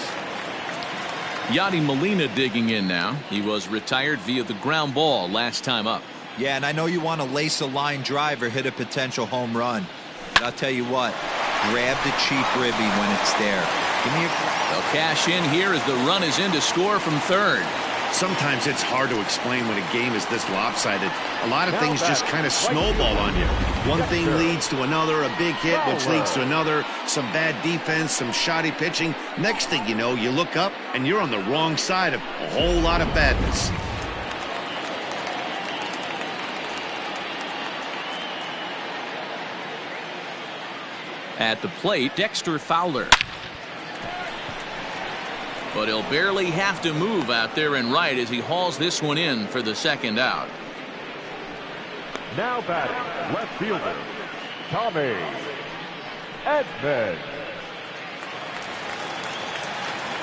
Yadi Molina digging in now. He was retired via the ground ball last time up. Yeah, and I know you want to lace a line drive or hit a potential home run. But I'll tell you what, grab the cheap ribby when it's there. Give me a... They'll cash in here as the run is in to score from third. Sometimes it's hard to explain when a game is this lopsided. A lot of things just kind of snowball on you. One thing leads to another, a big hit, which leads to another, some bad defense, some shoddy pitching. Next thing you know, you look up and you're on the wrong side of a whole lot of badness. At the plate, Dexter Fowler. But he'll barely have to move out there and right as he hauls this one in for the second out. Now batting, left fielder, Tommy Edman.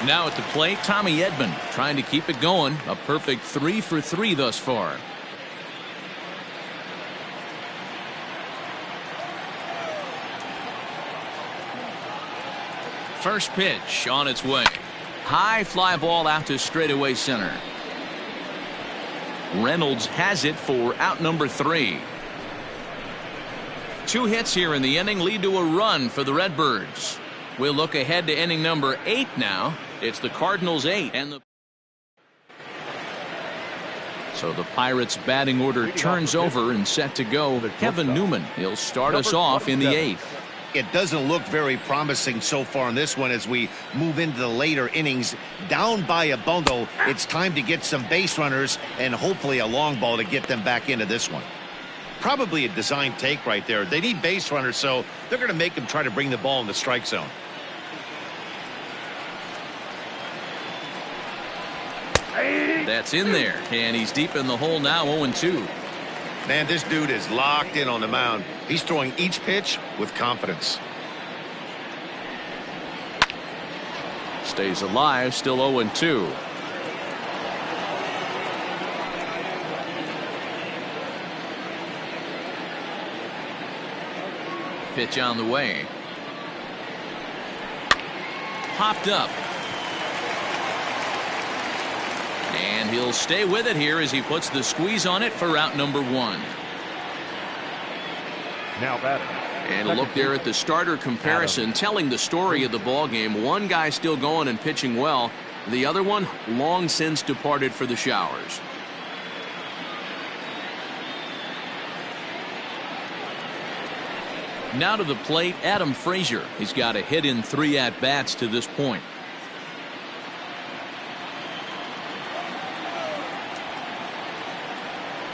Now at the plate, Tommy Edman trying to keep it going. A perfect 3 for 3 thus far. First pitch on its way. High fly ball out to straightaway center. Reynolds has it for out number 3. 2 hits here in the inning lead to a run for the Redbirds. We'll look ahead to inning number 8 now. It's the Cardinals 8 and so the Pirates batting order turns over and set to go. Kevin Newman, he'll start us off in the 8th. It doesn't look very promising so far in this one as we move into the later innings. Down by a bundle, it's time to get some base runners and hopefully a long ball to get them back into this one. Probably a design take right there. They need base runners, so they're going to make them try to bring the ball in the strike zone. That's in there, and he's deep in the hole now, 0-2. Man, this dude is locked in on the mound. He's throwing each pitch with confidence. Stays alive, still 0-2. Pitch on the way. Popped up. And he'll stay with it here as he puts the squeeze on it for out number 1. Now batting. And a look there at the starter comparison, telling the story of the ball game. One guy still going and pitching well. The other one long since departed for the showers. Now to the plate, Adam Frazier. He's got a hit in 3 at-bats to this point.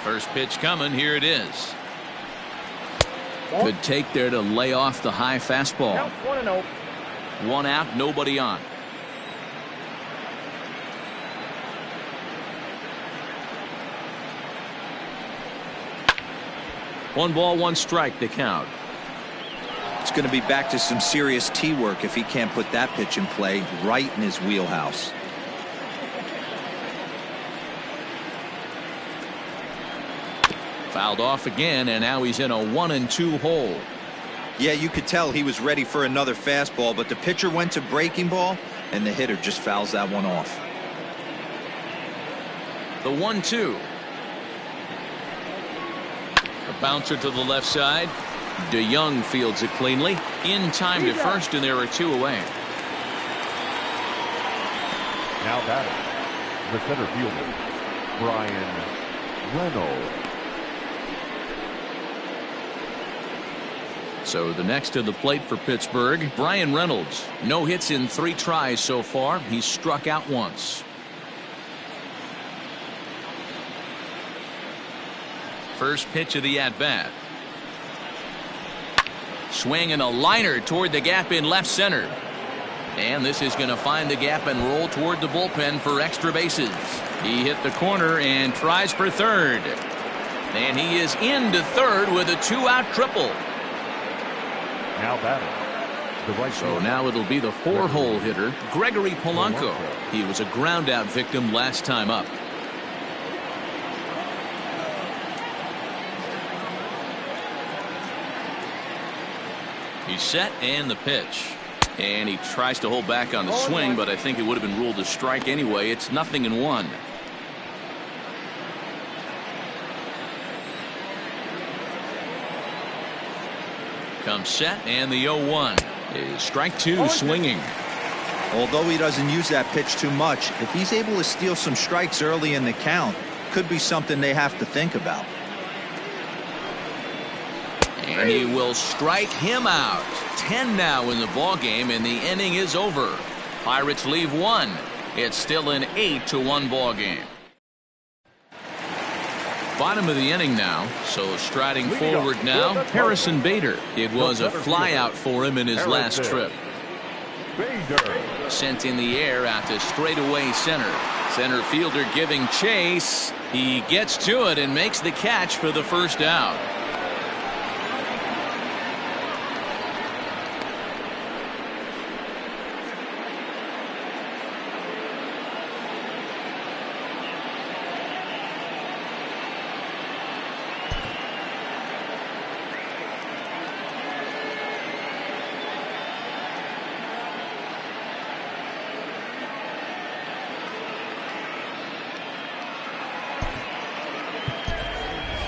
First pitch coming. Here it is. Good take there to lay off the high fastball. 1-0. 1 out, nobody on. One ball, one strike, the count. It's going to be back to some serious tee work if he can't put that pitch in play right in his wheelhouse. Fouled off again, and now he's in a 1-2 hole. Yeah, you could tell he was ready for another fastball, but the pitcher went to breaking ball, and the hitter just fouls that one off. The 1-2. A bouncer to the left side. DeYoung fields it cleanly. In time to first, and there are 2 away. Now batting. The center fielder, Brian Reynolds. So the next to the plate for Pittsburgh, Brian Reynolds. No hits in 3 tries so far. He's struck out once. First pitch of the at-bat. Swing and a liner toward the gap in left center. And this is going to find the gap and roll toward the bullpen for extra bases. He hit the corner and tries for third. And he is into third with a 2-out triple. Now batting. The right So now it'll be the 4-hole hitter, Gregory Polanco. He was a ground-out victim last time up. He's set, and the pitch. And he tries to hold back on the swing, but I think it would have been ruled a strike anyway. It's 0-1. Comes set, and the 0-1 is strike 2 swinging. Although he doesn't use that pitch too much, if he's able to steal some strikes early in the count, could be something they have to think about. And he will strike him out. 10 now in the ball game, and the inning is over. Pirates leave 1. It's still an 8-1 ball game. Bottom of the inning now, so striding forward now, Harrison Bader. It was a flyout for him in his last trip. Sent in the air out to straightaway center. Center fielder giving chase. He gets to it and makes the catch for the first out.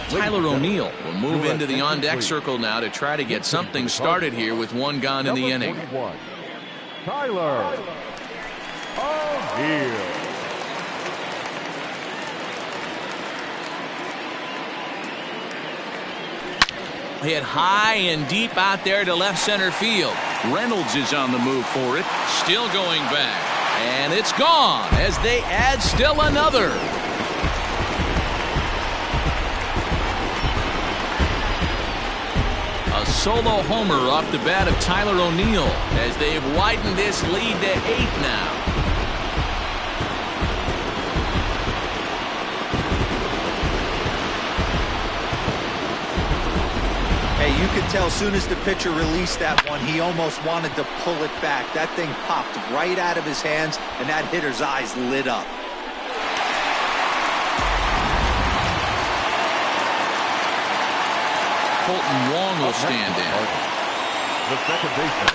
Tyler O'Neill will move into the on-deck circle now to try to get something started here with 1 gone in the inning. Tyler O'Neill. Hit high and deep out there to left center field. Reynolds is on the move for it. Still going back. And it's gone as they add still another. A solo homer off the bat of Tyler O'Neill as they have widened this lead to 8 now. Hey, you could tell as soon as the pitcher released that one, he almost wanted to pull it back. That thing popped right out of his hands, and that hitter's eyes lit up. Colton Wong will stand in. the second baseman.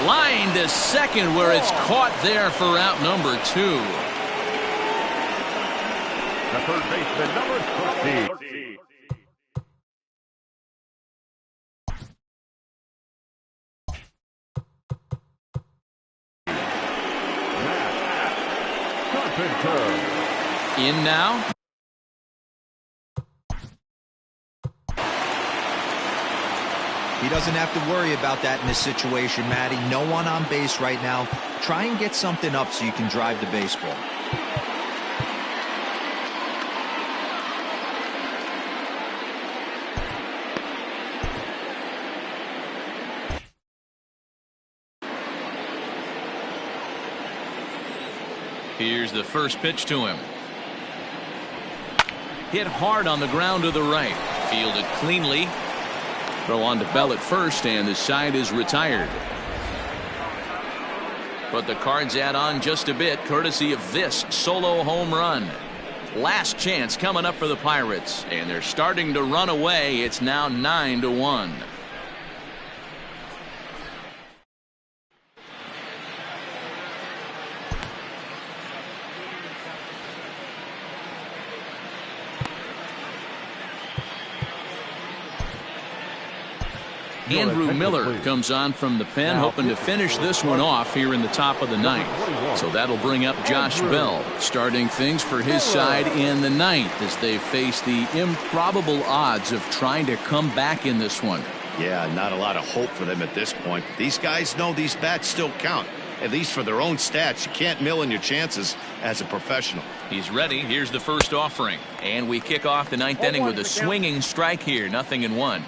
Line to second where it's caught there for out number 2. The third baseman, number 30. In now. He doesn't have to worry about that in this situation, Matty. No one on base right now. Try and get something up so you can drive the baseball. Here's the first pitch to him. Hit hard on the ground to the right. Fielded cleanly. Throw on to Bell at first, and the side is retired. But the Cards add on just a bit, courtesy of this solo home run. Last chance coming up for the Pirates, and they're starting to run away. It's now 9-1. Andrew Miller comes on from the pen, hoping to finish this one off here in the top of the ninth. So that'll bring up Josh Bell, starting things for his side in the ninth as they face the improbable odds of trying to come back in this one. Yeah, not a lot of hope for them at this point. These guys know these bats still count, at least for their own stats. You can't mill in your chances as a professional. He's ready. Here's the first offering. And we kick off the ninth inning with a swinging strike here. 0-1.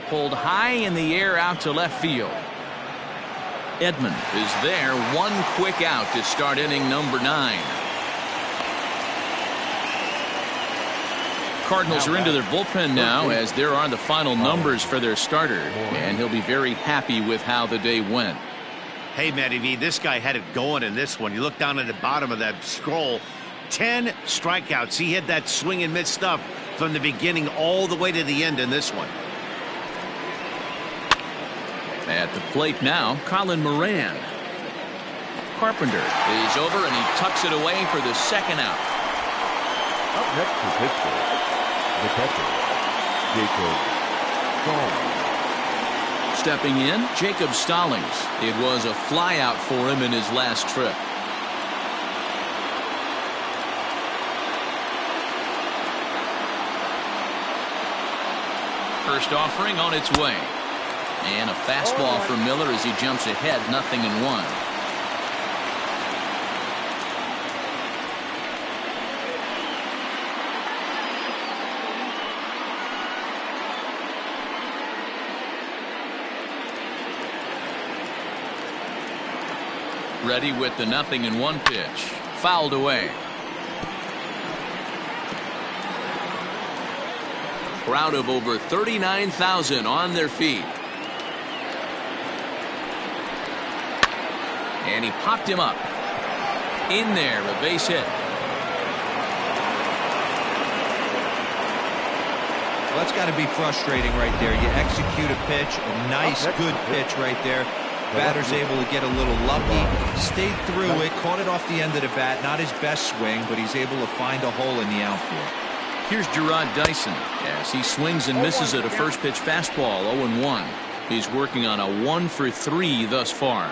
Pulled high in the air out to left field. Edman is there. One quick out to start inning number 9. Cardinals are into their bullpen now, as there are the final numbers for their starter, and he'll be very happy with how the day went. Hey, Matty V, this guy had it going in this one. You look down at the bottom of that scroll. 10 strikeouts. He had that swing and miss stuff from the beginning all the way to the end in this one. At the plate now, Colin Moran. Carpenter is over, and he tucks it away for the second out. Up next to Pittsburgh, the catcher, Jacob Stallings. Stepping in, Jacob Stallings. It was a flyout for him in his last trip. First offering on its way. And a fastball for Miller as he jumps ahead, 0-1. Ready with the 0-1 pitch. Fouled away. Crowd of over 39,000 on their feet. And he popped him up. In there, a base hit. Well, that's got to be frustrating right there. You execute a pitch, a nice, good pitch right there. Batter's able to get a little lucky, stayed through it, caught it off the end of the bat. Not his best swing, but he's able to find a hole in the outfield. Here's Gerard Dyson as he swings and misses at a first pitch fastball, 0-1. He's working on a 1-for-3 thus far.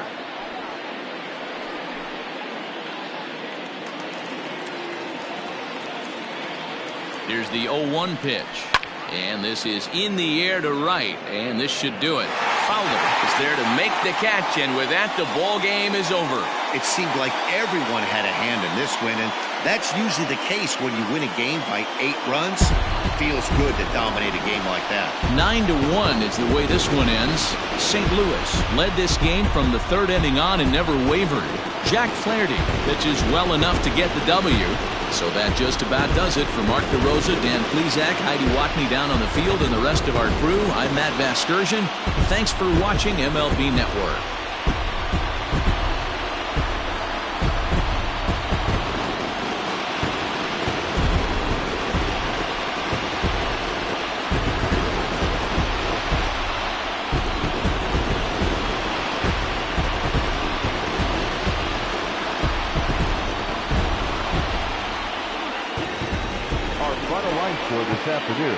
Here's the 0-1 pitch. And this is in the air to right. And this should do it. Fowler is there to make the catch. And with that, the ball game is over. It seemed like everyone had a hand in this win. And that's usually the case when you win a game by 8 runs. It feels good to dominate a game like that. 9-1 is the way this one ends. St. Louis led this game from the third inning on and never wavered. Jack Flaherty pitches well enough to get the W. So that just about does it for Mark DeRosa, Dan Plesac, Heidi Watney down on the field, and the rest of our crew. I'm Matt Vasgersian. Thanks for watching MLB Network. score this afternoon.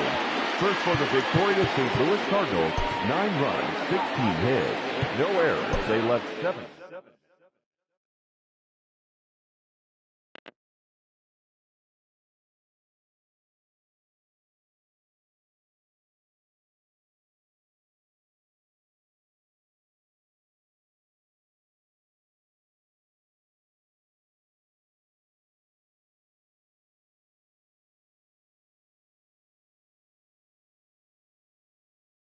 First for the victorious St. Louis Cardinals, 9 runs, 16 hits, no errors. They left 7.